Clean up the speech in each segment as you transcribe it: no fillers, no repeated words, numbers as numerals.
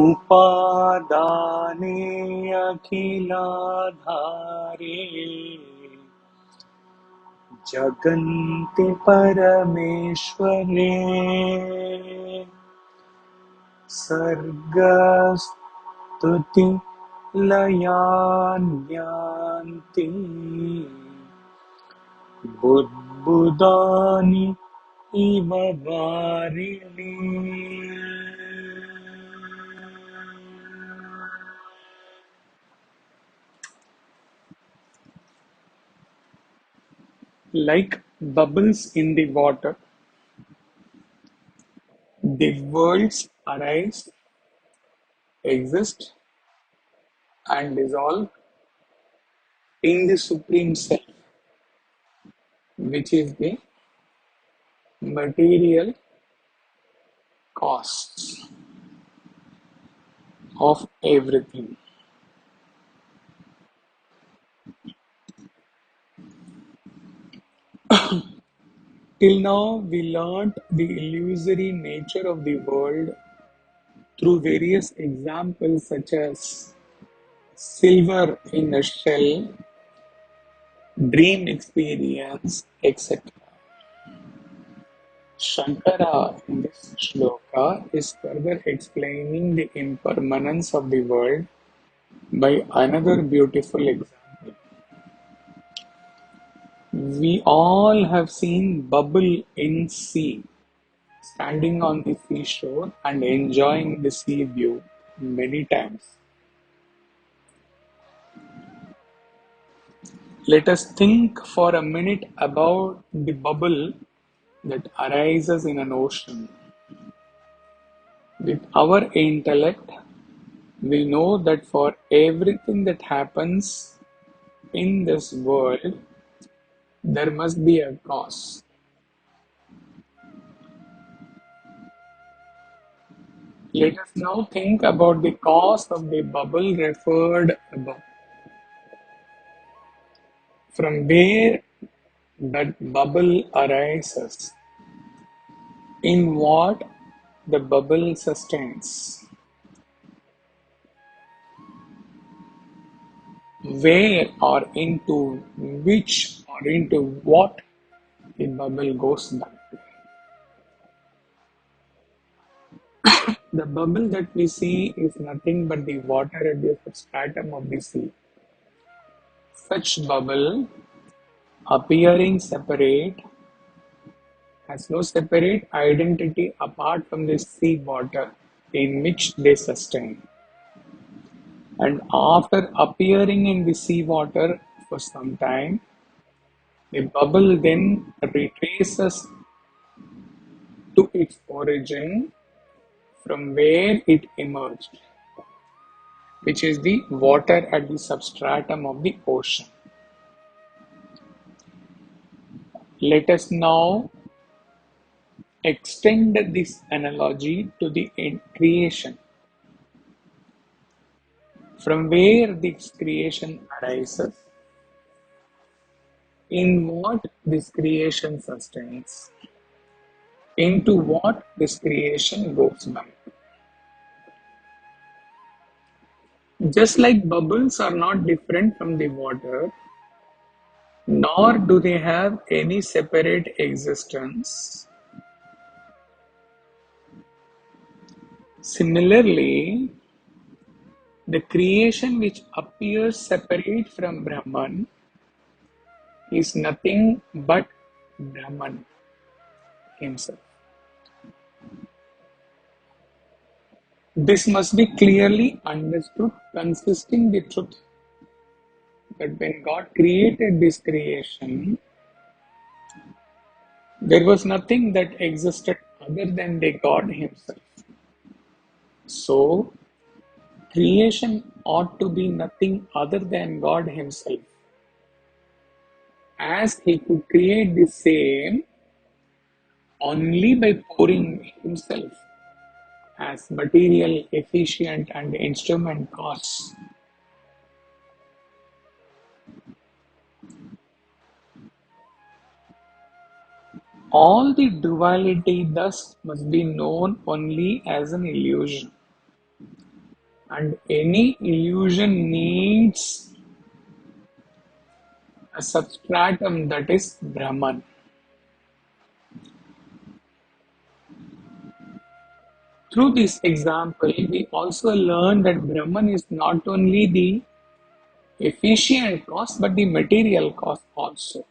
Upādāne'khilādhāre jaganti parameśvare Sargasthitilayānyānti budbudānīva vāriṇi. Like bubbles in the water, the worlds arise, exist, and dissolve in the Supreme Self, which is the material cause of everything. Till now, we learnt the illusory nature of the world through various examples such as silver in a shell, dream experience, etc. Shankara in this shloka is further explaining the impermanence of the world by another beautiful example. We all have seen bubble in sea, standing on the seashore and enjoying the sea view many times. Let us think for a minute about the bubble that arises in an ocean. With our intellect, we know that for everything that happens in this world, there must be a cause. Let us now think about the cause of the bubble referred above. From where that bubble arises, in what the bubble sustains, where or into which or into what the bubble goes back to. The bubble that we see is nothing but the water at the substratum of the sea. Such bubble, appearing separate, has no separate identity apart from the sea water in which they sustain. And after appearing in the sea water for some time, the bubble then retraces to its origin from where it emerged, which is the water at the substratum of the ocean. Let us now extend this analogy to the creation. From where this creation arises, in what this creation sustains, into what this creation goes back. Just like bubbles are not different from the water, nor do they have any separate existence. Similarly, the creation which appears separate from Brahman is nothing but Brahman himself. This must be clearly understood, consisting the truth that when God created this creation, there was nothing that existed other than the God himself. So, creation ought to be nothing other than God himself, as he could create the same only by pouring himself as material, efficient and instrument cause. All the duality thus must be known only as an illusion. and any illusion needs a substratum, that is Brahman. Through this example, we also learn that Brahman is not only the efficient cause but the material cause also.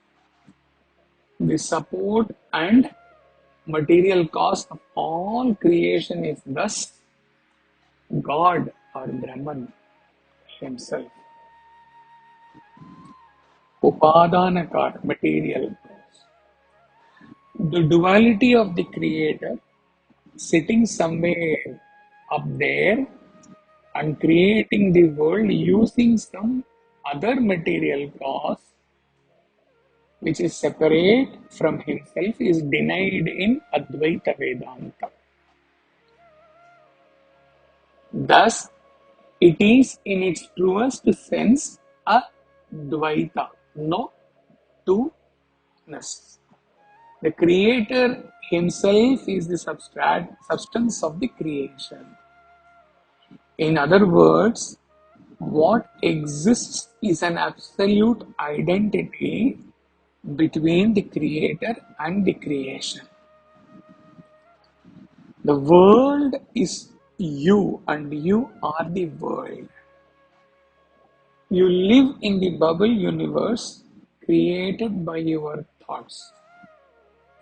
The support and material cause of all creation is thus God or Brahman himself. Upādāne'khilādhāre, material cause. The duality of the creator sitting somewhere up there and creating the world using some other material cause which is separate from himself is denied in Advaita Vedanta. Thus, it is in its truest sense a Dvaita, no two-ness. The creator himself is the substance of the creation. In other words, what exists is an absolute identity between the creator and the creation. The world is you and you are the world. You live in the bubble universe created by your thoughts.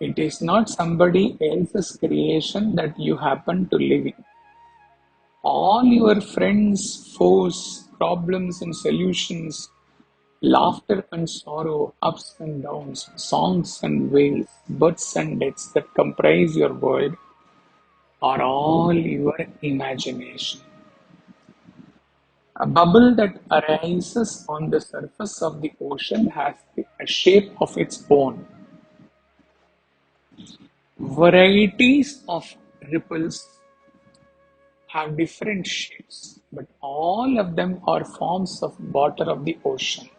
It is not somebody else's creation that you happen to live in. All your friends, foes, problems and solutions, laughter and sorrow, ups and downs, songs and wails, births and deaths that comprise your world are all your imagination. A bubble that arises on the surface of the ocean has a shape of its own. Varieties of ripples have different shapes, but all of them are forms of water of the ocean.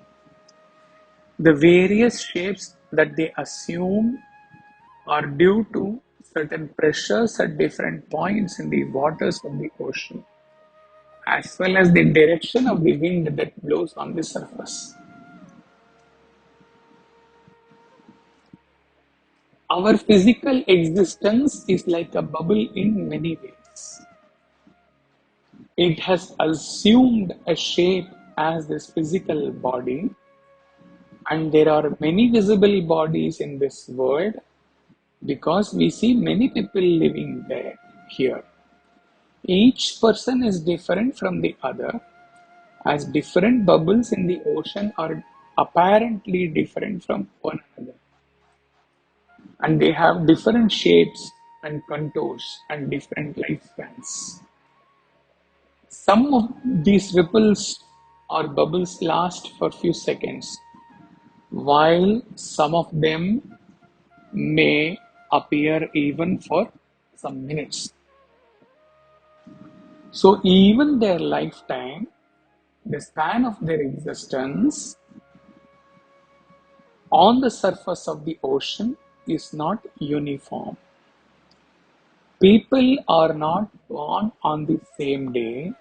The various shapes that they assume are due to certain pressures at different points in the waters of the ocean, as well as the direction of the wind that blows on the surface. Our physical existence is like a bubble in many ways. It has assumed a shape as this physical body, and there are many visible bodies in this world because we see many people living there, here. Each person is different from the other, as different bubbles in the ocean are apparently different from one another. And they have different shapes and contours and different lifespans. Some of these ripples or bubbles last for a few seconds, while some of them may appear even for some minutes. So even their lifetime, the span of their existence on the surface of the ocean is not uniform. People are not born on the same day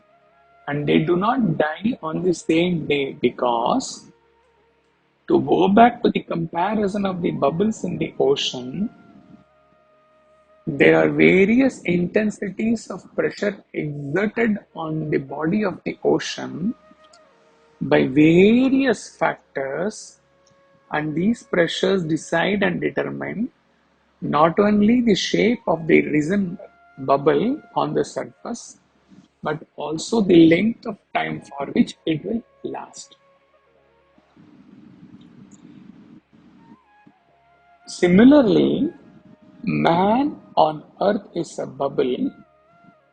and they do not die on the same day because, to go back to the comparison of the bubbles in the ocean, there are various intensities of pressure exerted on the body of the ocean by various factors, and these pressures decide and determine not only the shape of the risen bubble on the surface, but also the length of time for which it will last. Similarly, man on earth is a bubble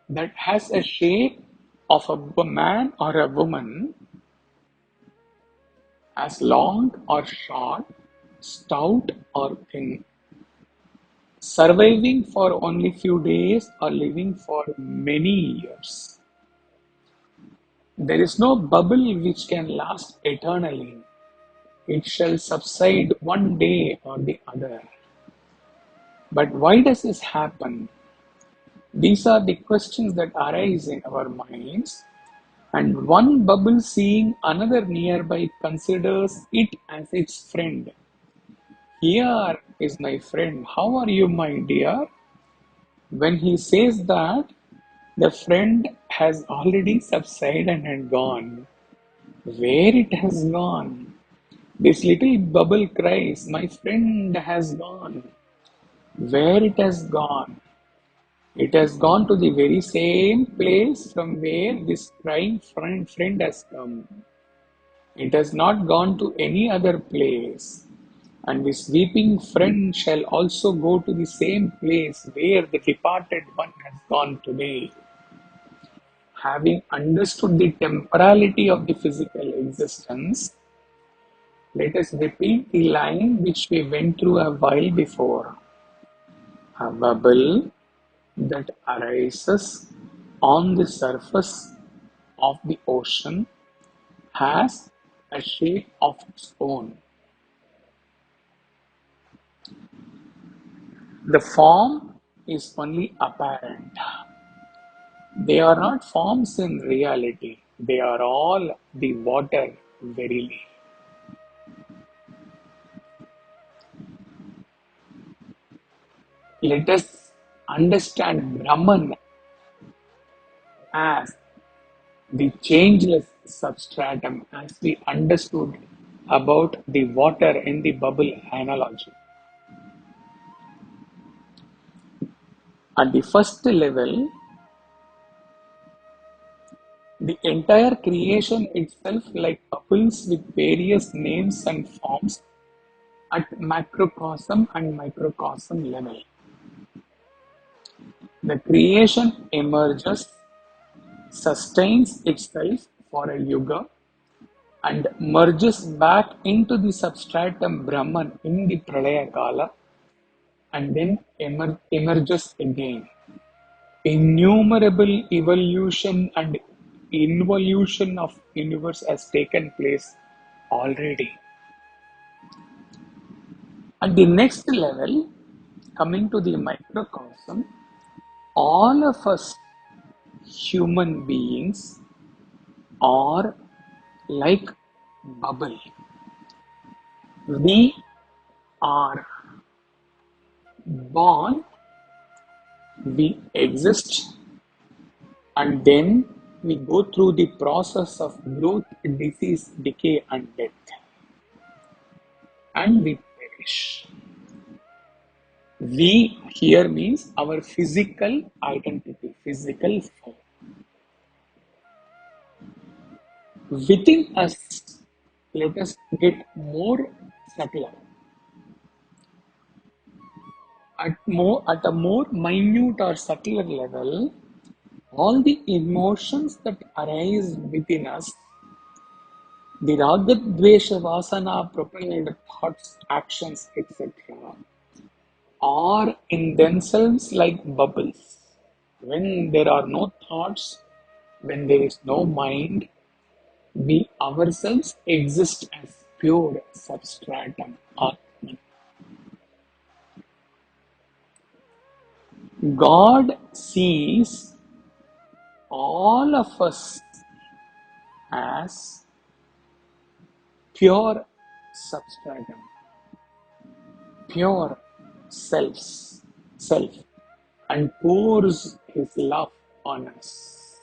that has a shape of a man or a woman, as long or short, stout or thin, surviving for only few days or living for many years. There is no bubble which can last eternally. It shall subside one day or the other. But why does this happen? These are the questions that arise in our minds, And one bubble seeing another nearby considers it as its friend. Here is my friend. How are you, my dear? When he says that, the friend has already subsided and gone. Where it has gone? This little bubble cries, my friend has gone. Where it has gone? It has gone to the very same place from where this crying friend has come. It has not gone to any other place. And this weeping friend shall also go to the same place where the departed one has gone today. Having understood the temporality of the physical existence, let us repeat the line which we went through a while before. A bubble that arises on the surface of the ocean has a shape of its own. The form is only apparent. They are not forms in reality. They are all the water verily. Let us understand Brahman as the changeless substratum as we understood about the water in the bubble analogy. At the first level, the entire creation itself, like bubbles with various names and forms at macrocosm and microcosm level. The creation emerges, sustains itself for a yuga, and merges back into the substratum Brahman in the Pralaya Kala, and then emerges again. Innumerable evolution and involution of universe has taken place already. At the next level, coming to the microcosm, all of us human beings are like bubble. We are born, we exist, and then we go through the process of growth, disease, decay, and death, and we perish. We here means our physical identity, physical form. Within us, let us get more subtler. At a more minute or subtler level, all the emotions that arise within us, the raga, dvesha, vasana, propelled thoughts, actions, etc., are in themselves like bubbles. When there are no thoughts, when there is no mind, we ourselves exist as pure substratum, Atman. God sees all of us as pure substratum, pure self, and pours His love on us.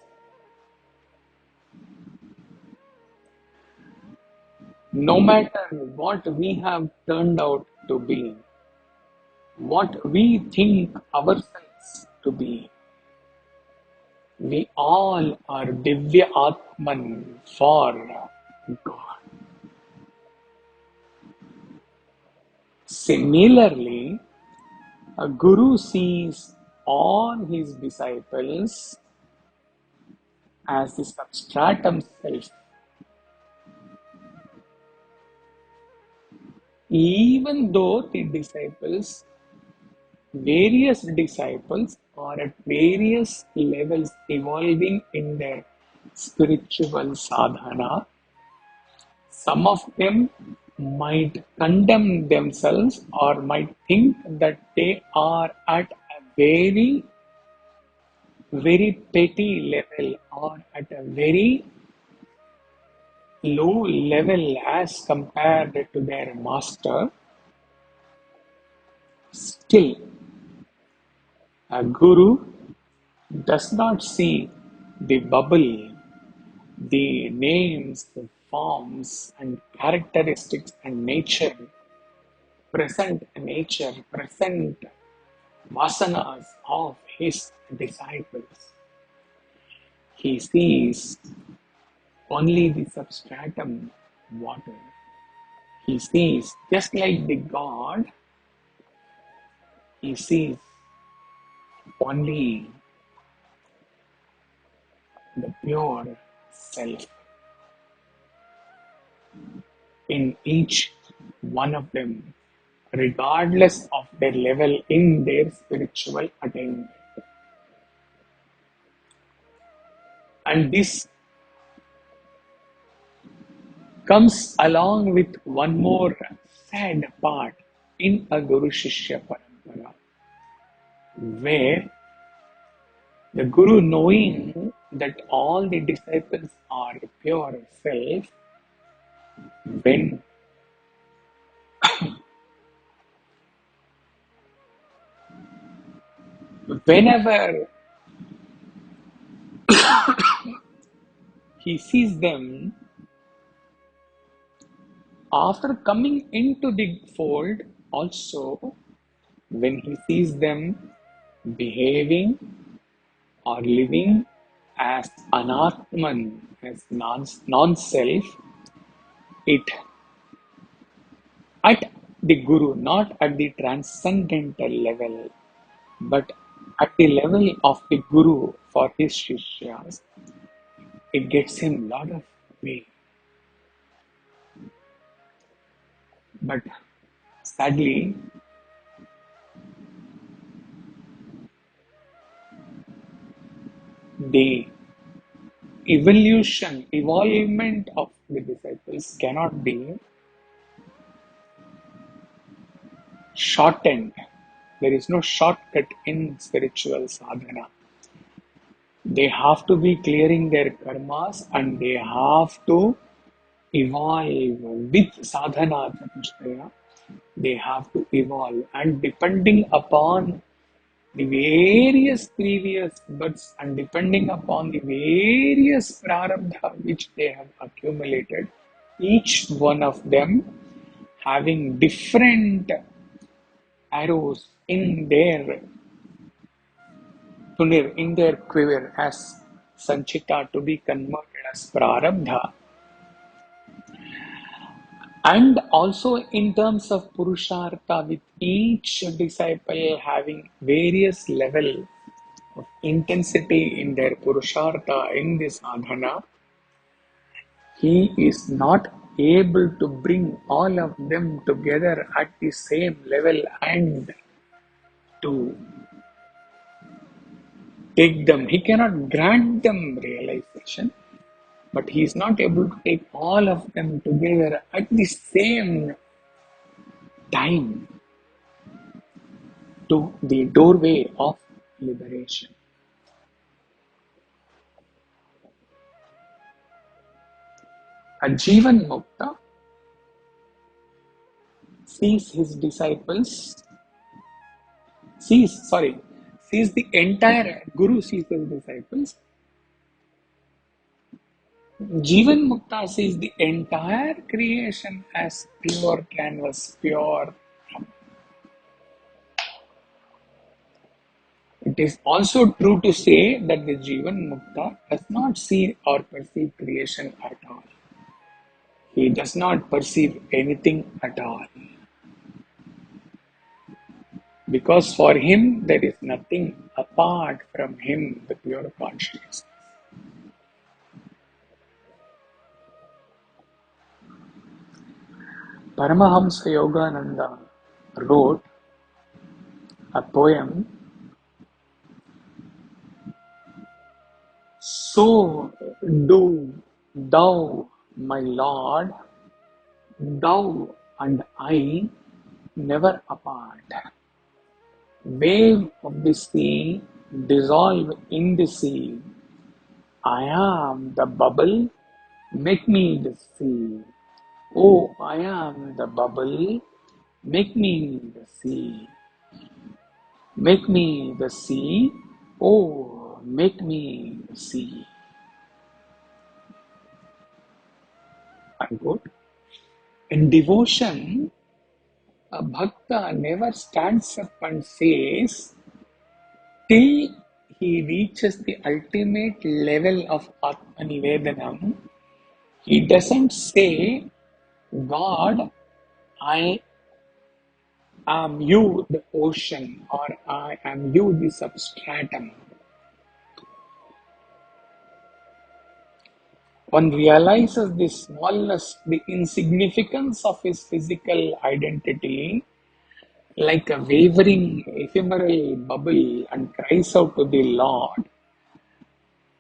No matter what we have turned out to be, what we think ourselves to be, we all are Divya Atman for God. Similarly, a guru sees all his disciples as the substratum self. Even though the various disciples are at various levels evolving in their spiritual sadhana, some of them might condemn themselves or might think that they are at a very, very petty level or at a very low level as compared to their master, still a guru does not see the bubble, the names, the forms, and characteristics and present vasanas of his disciples. He sees only the substratum water. He sees, just like the God, he sees only the pure self in each one of them, regardless of their level in their spiritual attainment. And this comes along with one more sad part in a Guru Shishya Parampara, where the Guru, knowing that all the disciples are pure self, when whenever he sees them, after coming into the fold, also when he sees them behaving or living as anatman, as non-self, it at the Guru, not at the transcendental level, but at the level of the Guru for his Shishyas, it gets him a lot of pain. But sadly, the evolvement of the disciples cannot be shortened. There is no shortcut in spiritual sadhana. They have to be clearing their karmas and they have to evolve with sadhana chatushtaya. They have to evolve, and depending upon the various previous births and depending upon the various prarabdha which they have accumulated, each one of them having different arrows in their punir, in their quiver as sanchita to be converted as prarabdha, and also in terms of purushartha, with each disciple having various level of intensity in their purushartha in this sadhana, he is not able to bring all of them together at the same level and to take them. He cannot grant them realization, but he is not able to take all of them together at the same time to the doorway of liberation. A Jivan Mukta sees his disciples, sees the entire Guru sees his disciples. Jivan Mukta sees the entire creation as pure canvas, pure. It is also true to say that the Jivan Mukta does not see or perceive creation at all. He does not perceive anything at all. Because for him, there is nothing apart from him, the pure consciousness. Paramahamsa Yogananda wrote a poem, "So do thou, my Lord, thou and I never apart. Wave of the sea, dissolve in the sea. I am the bubble, make me the sea. Oh, I am the bubble, make me the sea. Make me the sea. Oh, make me the sea. Unquote. In devotion, a bhakta never stands up and says till he reaches the ultimate level of Atma Nivedanam. He doesn't say, God, I am you, the ocean, or I am you, the substratum. One realizes the smallness, the insignificance of his physical identity like a wavering ephemeral bubble and cries out to the Lord,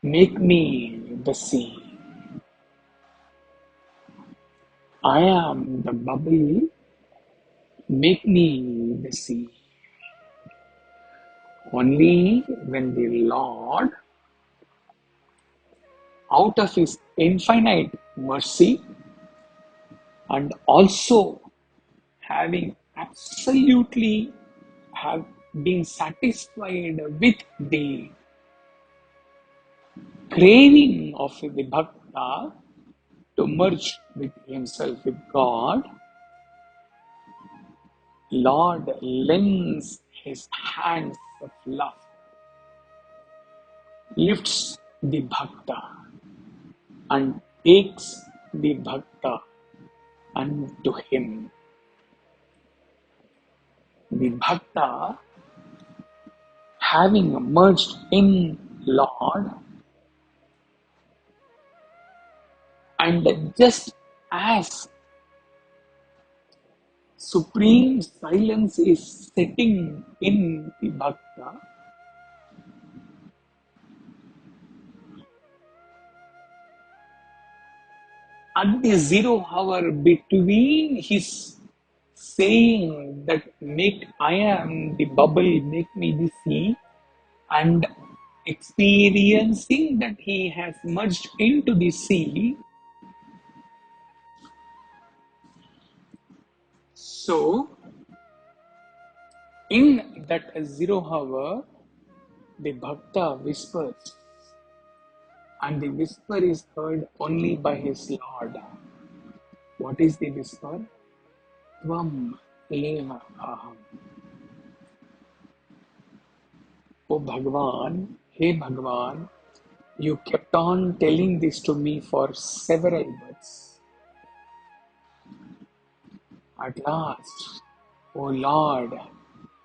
make me the sea. I am the bubble, make me the sea. Only when the Lord, out of his infinite mercy and also having absolutely have been satisfied with the craving of the bhakta to merge with himself with God, Lord lends his hands of love, lifts the bhakta and takes the bhakta unto him. The bhakta, having merged in Lord, and just as supreme silence is setting in the bhakta, at the zero hour between his saying that make I am the bubble, make me the sea, and experiencing that he has merged into the sea. So, in that zero hour, the bhakta whispers, and the whisper is heard only by his Lord. What is the whisper? Tvam eva aham. Oh Bhagwan, hey Bhagwan, you kept on telling this to me for several months. At last, oh Lord,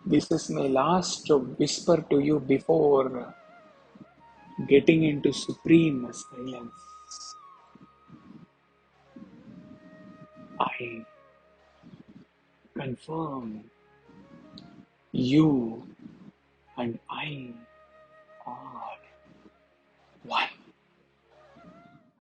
this is my last whisper to you before getting into supreme silence. I confirm you and I